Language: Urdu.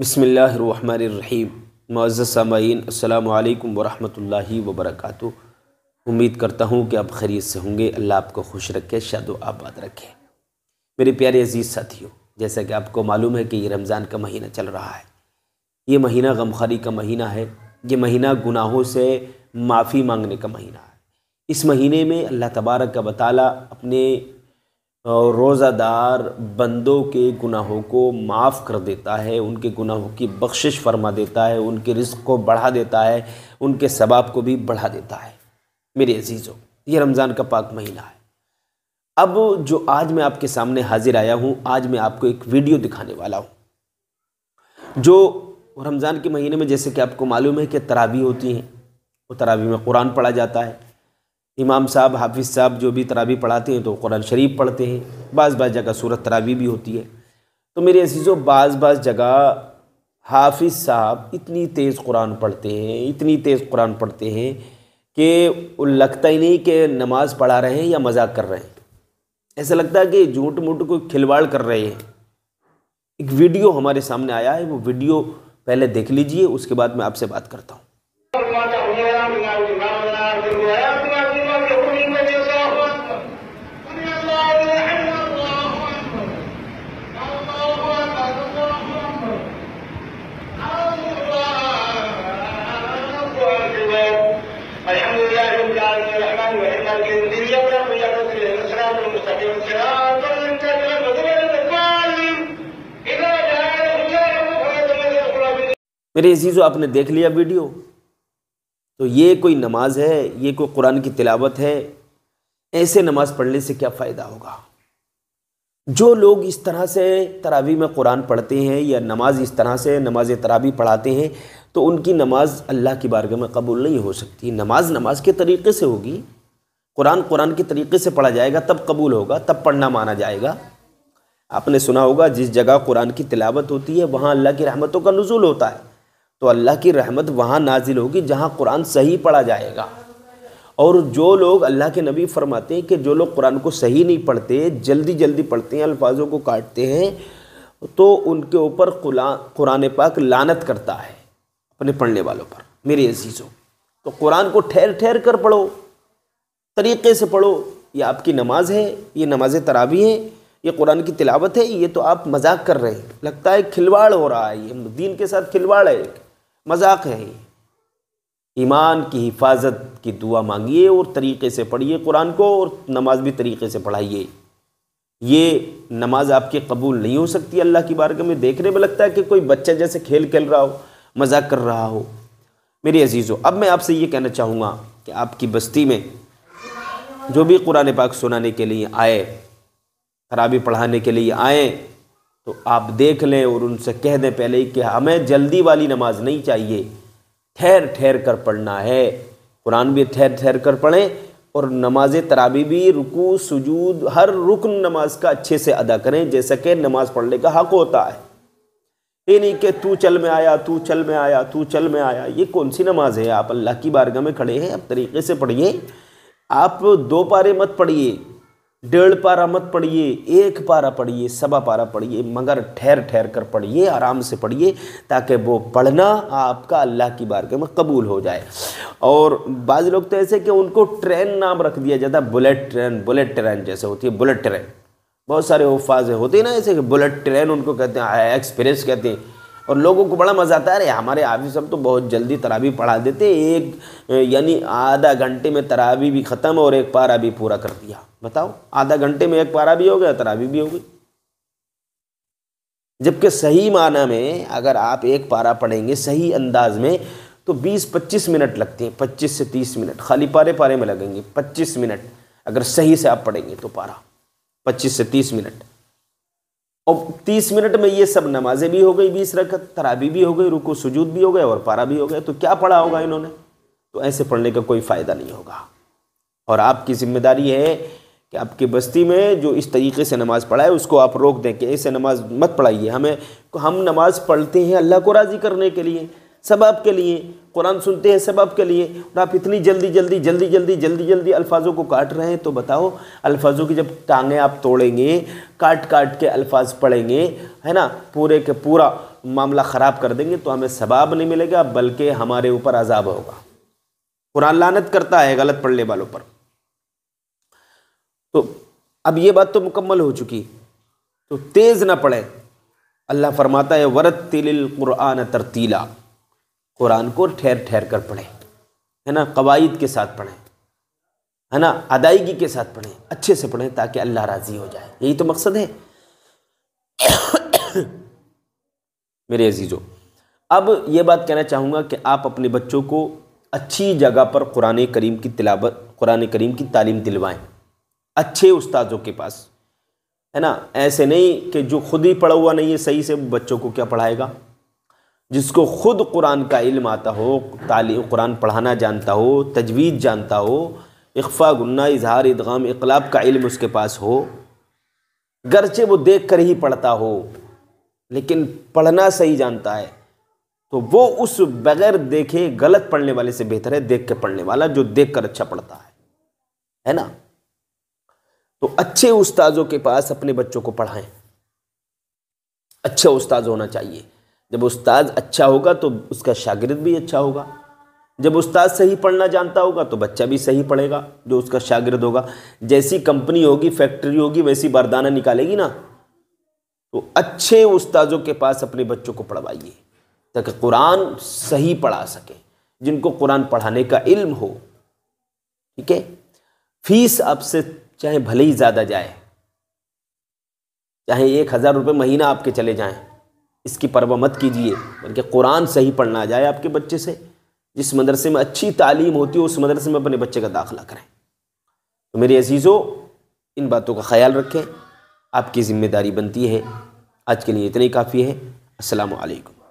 بسم اللہ الرحمن الرحیم۔ معزز سامعین، السلام علیکم ورحمۃ اللہ وبرکاتہ۔ امید کرتا ہوں کہ آپ خیریت سے ہوں گے۔ اللہ آپ کو خوش رکھے، شاد و آباد رکھے۔ میرے پیارے عزیز ساتھیوں، جیسا کہ آپ کو معلوم ہے کہ یہ رمضان کا مہینہ چل رہا ہے۔ یہ مہینہ غمخواری کا مہینہ ہے۔ یہ مہینہ گناہوں سے معافی مانگنے کا مہینہ ہے۔ اس مہینے میں اللہ تبارک و تعالی اپنے روزہ دار بندوں کے گناہوں کو معاف کر دیتا ہے، ان کے گناہوں کی بخشش فرما دیتا ہے، ان کے رزق کو بڑھا دیتا ہے، ان کے ثواب کو بھی بڑھا دیتا ہے۔ میرے عزیزوں، یہ رمضان کا پاک مہینہ ہے۔ اب جو آج میں آپ کے سامنے حاضر آیا ہوں، آج میں آپ کو ایک ویڈیو دکھانے والا ہوں جو رمضان کے مہینے میں، جیسے کہ آپ کو معلوم ہے کہ تراویح ہوتی ہیں، وہ تراویح میں قرآن پڑھا جاتا ہے۔ امام صاحب، حافظ صاحب جو بھی تراویح پڑھاتے ہیں تو قرآن شریف پڑھتے ہیں۔ بعض جگہ سورۃ تراویح بھی ہوتی ہے۔ تو میرے عزیزوں، بعض جگہ حافظ صاحب اتنی تیز قرآن پڑھتے ہیں، اتنی تیز قرآن پڑھتے ہیں کہ لگتا ہی نہیں کہ نماز پڑھا رہے ہیں یا مذاق کر رہے ہیں۔ ایسا لگتا ہے کہ جھوٹ موٹ کوئی کھلواڑ کر رہے ہیں۔ ایک ویڈیو ہمارے سامنے آیا ہے، وہ ویڈیو پہلے دیکھ لیجئے، اس کے بعد میں آپ سے بات کرتا ہوں۔ میرے عزیزوں، آپ نے دیکھ لیا ویڈیو؟ تو یہ کوئی نماز ہے؟ یہ کوئی قرآن کی تلاوت ہے؟ ایسے نماز پڑھنے سے کیا فائدہ ہوگا؟ جو لوگ اس طرح سے تراویح میں قرآن پڑھتے ہیں یا نماز اس طرح سے نماز تراویح پڑھاتے ہیں تو ان کی نماز اللہ کی بارگاہ میں قبول نہیں ہو سکتی۔ نماز کے طریقے سے ہوگی، قرآن کے طریقے سے پڑھا جائے گا تب قبول ہوگا، تب پڑھنا مانا جائے گا۔ آپ نے سنا ہوگا، جس جگہ قرآن کی تلاوت ہوتی ہے وہاں اللہ کی رحمتوں کا نزول ہوتا ہے۔ تو اللہ کی رحمت وہاں نازل ہوگی جہاں قرآن صحیح پڑھا جائے گا۔ اور جو لوگ، اللہ کے نبی فرماتے ہیں کہ جو لوگ قرآن کو صحیح نہیں پڑھتے، جلدی پڑھتے ہیں، الفاظوں کو کاٹتے ہیں، تو ان کے اوپر قرآن پاک لعنت کرتا ہے اپنے پڑھنے والوں پر۔ میرے عزیزوں، تو قرآن کو ٹھہر کر پڑھو، طریقے سے پڑھو۔ یہ آپ کی نماز ہے، یہ نماز تراویح ہے، یہ قرآن کی تلاوت ہے، یہ تو آپ مذاق کر رہے ہیں۔ لگتا ہے کھلواڑ ہو رہا ہے، یہ دین کے ساتھ کھلواڑ ہے، مذاق ہے۔ ایمان کی حفاظت کی دعا مانگیے اور طریقے سے پڑھیے قرآن کو، اور نماز بھی طریقے سے پڑھائیے۔ یہ نماز آپ کی قبول نہیں ہو سکتی اللہ کی بارگاہ میں۔ دیکھنے میں لگتا ہے کہ کوئی بچہ جیسے کھیل رہا ہو، مذاق کر رہا ہو۔ میرے عزیزوں، اب میں آپ سے یہ کہنا چاہوں گا کہ آپ کی بستی میں جو بھی قرآن پاک سنانے کے لیے آئے، تراویح پڑھانے کے لیے آئیں، تو آپ دیکھ لیں اور ان سے کہہ دیں پہلے ہی کہ ہمیں جلدی والی نماز نہیں چاہیے، ٹھہر کر پڑھنا ہے۔ قرآن بھی ٹھہر کر پڑھیں، اور نماز تراویح بھی رکوع سجود ہر رکن نماز کا اچھے سے ادا کریں، جیسا کہ نماز پڑھنے کا حق ہوتا ہے۔ یہ نہیں کہ تو چل میں آیا۔ یہ کون سی نماز ہے؟ آپ اللہ کی بارگاہ میں کھڑے ہیں، آپ طریقے سے پڑھیے۔ آپ 2 پارے مت پڑھیے، 1.5 پارہ مت پڑھیے، 1 پارہ پڑھیے، 1.25 پارہ پڑھیے، مگر ٹھہر کر پڑھیے، آرام سے پڑھیے، تاکہ وہ پڑھنا آپ کا اللہ کی بارگاہ میں قبول ہو جائے۔ اور بعض لوگ تو ایسے کہ ان کو ٹرین نام رکھ دیا جاتا ہے، بلٹ ٹرین جیسے ہوتی ہے، بلٹ ٹرین۔ بہت سارے الفاظ ہوتے ہیں نا ایسے کہ بلٹ ٹرین ان کو کہتے ہیں، ایکسپریس کہتے ہیں، اور لوگوں کو بڑا مزہ آتا ہے۔ ارے ہمارے حافظ صاحب تو بہت جلدی تراویح پڑھا دیتے، یعنی آدھا گھنٹے میں تراویح بھی ختم اور 1 پارہ بھی پورا کر دیا۔ بتاؤ، آدھا گھنٹے میں 1 پارہ بھی ہو گیا، تراویح بھی ہو گئی۔ جبکہ صحیح معنی میں اگر آپ 1 پارہ پڑھیں گے صحیح انداز میں تو 20-25 منٹ لگتے ہیں، 25 سے 30 منٹ خالی پارے میں لگیں گے، 25 منٹ اگر صحیح سے آپ پڑھیں گے تو پارہ 25 سے 30 منٹ۔ اور 30 منٹ میں یہ سب نمازیں بھی ہو گئی، 20 رکعت، تراویح بھی ہو گئی، رکوع سجود بھی ہو گئے اور پارہ بھی ہو گیا۔ تو کیا پڑھا ہوگا انہوں نے؟ تو ایسے پڑھنے کا کوئی فائدہ نہیں ہوگا۔ اور آپ کی ذمہ داری ہے کہ آپ کی بستی میں جو اس طریقے سے نماز پڑھائے اس کو آپ روک دیں کہ ایسے نماز مت پڑھائیے۔ ہم نماز پڑھتے ہیں اللہ کو راضی کرنے کے لیے، ثواب کے لیے، قرآن سنتے ہیں ثواب کے لیے، اور آپ اتنی جلدی الفاظوں کو کاٹ رہے ہیں۔ تو بتاؤ، الفاظوں کی جب ٹانگیں آپ توڑیں گے، کاٹ کے الفاظ پڑھیں گے، ہے نا، پورے کے پورا معاملہ خراب کر دیں گے تو ہمیں ثواب نہیں ملے گا بلکہ ہمارے اوپر عذاب ہوگا۔ قرآن لعنت کرتا ہے غلط پڑھنے والوں پر۔ تو اب یہ بات تو مکمل ہو چکی، تو تیز نہ پڑھیں۔ اللہ فرماتا ہے ورتل القرآن ترتیلا، قرآن کو ٹھہر ٹھہر کر پڑھیں، ہے نا، قواعد کے ساتھ پڑھیں، ہے نا، ادائیگی کے ساتھ پڑھیں، اچھے سے پڑھیں تاکہ اللہ راضی ہو جائے، یہی تو مقصد ہے میرے عزیزو۔ اب یہ بات کہنا چاہوں گا کہ آپ اپنے بچوں کو اچھی جگہ پر قرآن کریم کی تلاوت، قرآن کریم کی تعلیم دلوائیں، اچھے استاذوں کے پاس، ہے نا۔ ایسے نہیں کہ جو خود ہی پڑھا ہوا نہیں ہے صحیح سے، بچوں کو کیا پڑھائے گا؟ جس کو خود قرآن کا علم آتا ہو، تعلیم قرآن پڑھانا جانتا ہو، تجوید جانتا ہو، اخفا، گنہ، اظہار، ادغام، اقلاب کا علم اس کے پاس ہو، گرچہ وہ دیکھ کر ہی پڑھتا ہو لیکن پڑھنا صحیح جانتا ہے، تو وہ اس بغیر دیکھے غلط پڑھنے والے سے بہتر ہے دیکھ کے پڑھنے والا جو دیکھ کر اچھا پڑھتا ہے نا۔ تو اچھے استاذوں کے پاس اپنے بچوں کو پڑھائیں، اچھا استاذ ہونا چاہیے۔ جب استاذ اچھا ہوگا تو اس کا شاگرد بھی اچھا ہوگا، جب استاذ صحیح پڑھنا جانتا ہوگا تو بچہ بھی صحیح پڑھے گا جو اس کا شاگرد ہوگا۔ جیسی کمپنی ہوگی، فیکٹری ہوگی، ویسی باردانہ نکالے گی نا۔ تو اچھے استاذوں کے پاس اپنے بچوں کو پڑھوائیے تاکہ قرآن صحیح پڑھا سکے، جن کو قرآن پڑھانے کا علم ہو، ٹھیک ہے۔ فیس آپ سے چاہے بھلے ہی زیادہ جائے، چاہے 1000 روپے مہینہ آپ کے چلے جائیں، اس کی پرواہ مت کیجیے، بلکہ قرآن صحیح پڑھنا آ جائے آپ کے بچے سے۔ جس مدرسے میں اچھی تعلیم ہوتی ہے اس مدرسے میں اپنے بچے کا داخلہ کریں۔ تو میرے عزیزو، ان باتوں کا خیال رکھیں، آپ کی ذمہ داری بنتی ہے۔ آج کے لیے اتنا ہی کافی ہے۔ السلام علیکم۔